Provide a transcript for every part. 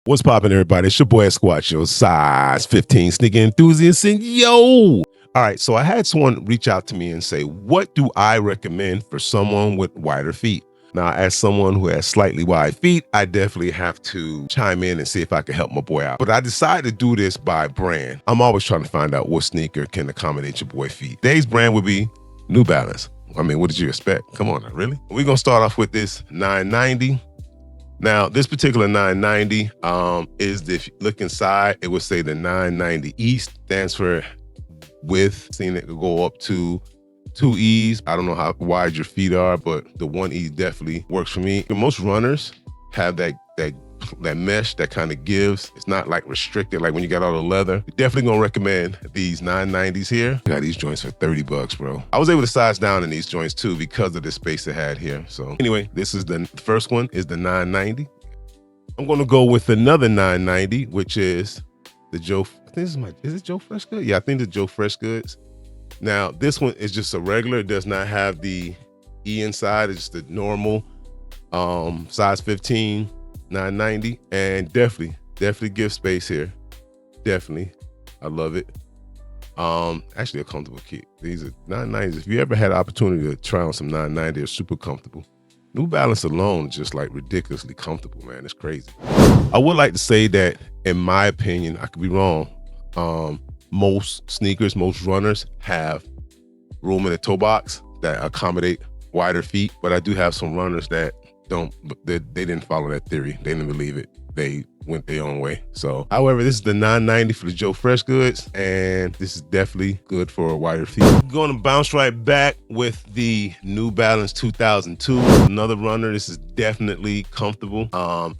What's poppin', everybody? It's your boy Esquatch, your size 15 sneaker enthusiast, and yo! All right, so I had someone reach out to me and say, what do I recommend for someone with wider feet? Now, as someone who has slightly wide feet, I definitely have to chime in and see if I can help my boy out. But I decided to do this by brand. I'm always trying to find out what sneaker can accommodate your boy feet. Today's brand would be New Balance. I mean, what did you expect? Come on now, really? We're gonna start off with this 990. Now, this particular 990 is, if you look inside, it would say the 990 East stands for width. Seen it could go up to 2 E's. I don't know how wide your feet are, but the 1 E definitely works for me. Most runners have that mesh that kind of gives. It's not like restricted, like when you got all the leather. Definitely gonna recommend these 990s here. Got these joints for 30 bucks, bro. I was able to size down in these joints too because of the space it had here. So anyway, this is the first one, is the 990. I'm gonna go with another 990, which is the Joe, I think is it Joe Fresh Goods? Yeah, I think it's Joe Fresh Goods. Now, this one is just a regular. It does not have the E inside. It's just the normal size 15 990, and definitely give space here. Definitely, I love it. Actually a comfortable kit. These are 990s. If you ever had the opportunity to try on some 990, they're super comfortable. New Balance alone is just like ridiculously comfortable, man. It's crazy. I would like to say that, in my opinion, I could be wrong, most sneakers, most runners have room in the toe box that accommodate wider feet, but I do have some runners that don't, they didn't follow that theory. They didn't believe it. They went their own way. So, however, this is the 990 for the Joe Fresh Goods, and this is definitely good for wider feet. We're going to bounce right back with the New Balance 2002. Another runner. This is definitely comfortable.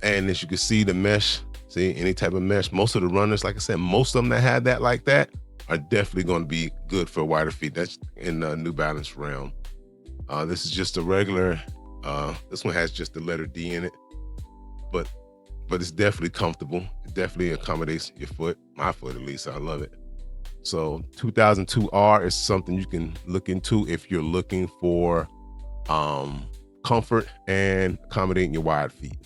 And as you can see, the mesh, see, any type of mesh, most of the runners, like I said, most of them that had that like that are definitely going to be good for wider feet. That's in the New Balance realm. This is just a regular, this one has just the letter D in it, but it's definitely comfortable. It definitely accommodates your foot, my foot at least. I love it. So 2002R is something you can look into if you're looking for comfort and accommodating your wide feet.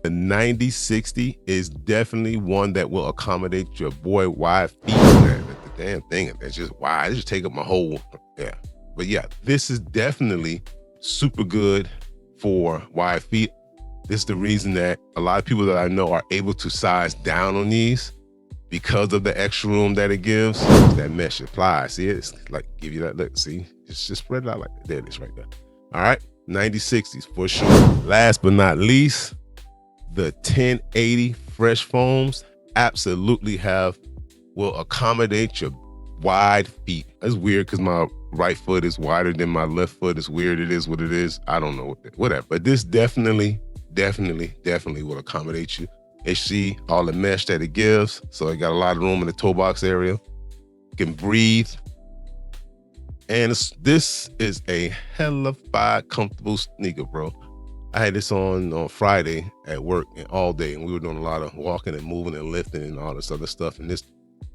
The 9060 is definitely one that will accommodate your boy wide feet. Man, the damn thing, that's just wide. It just take up my whole, yeah. But yeah, this is definitely super good for wide feet. This is the reason that a lot of people that I know are able to size down on these, because of the extra room that it gives. That mesh applies. See, it's like give you that look. See, just spread it out like that. There it is right there. All right, 9060s for sure. Last but not least, the 1080 Fresh Foams absolutely will accommodate your wide feet. It's weird because my right foot is wider than my left foot. It's weird. It is what it is. I don't know whatever. But this definitely will accommodate you. And see all the mesh that it gives. So it got a lot of room in the toe box area. You can breathe. And this is a hella comfortable sneaker, bro. I had this on Friday at work and all day, and we were doing a lot of walking and moving and lifting and all this other stuff. And this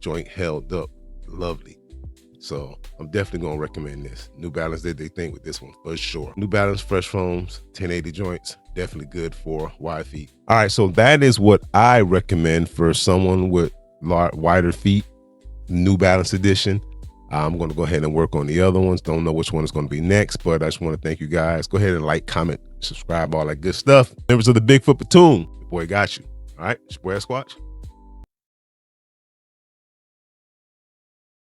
joint held up lovely. So I'm definitely gonna recommend this. New Balance did their thing with this one for sure. New Balance Fresh Foams, 1080 joints, definitely good for wide feet. All right, so that is what I recommend for someone with wider feet, New Balance edition. I'm gonna go ahead and work on the other ones. Don't know which one is gonna be next, but I just wanna thank you guys. Go ahead and like, comment, subscribe, all that good stuff. Members of the Bigfoot platoon, your boy got you. All right, it's your boy Esquatch.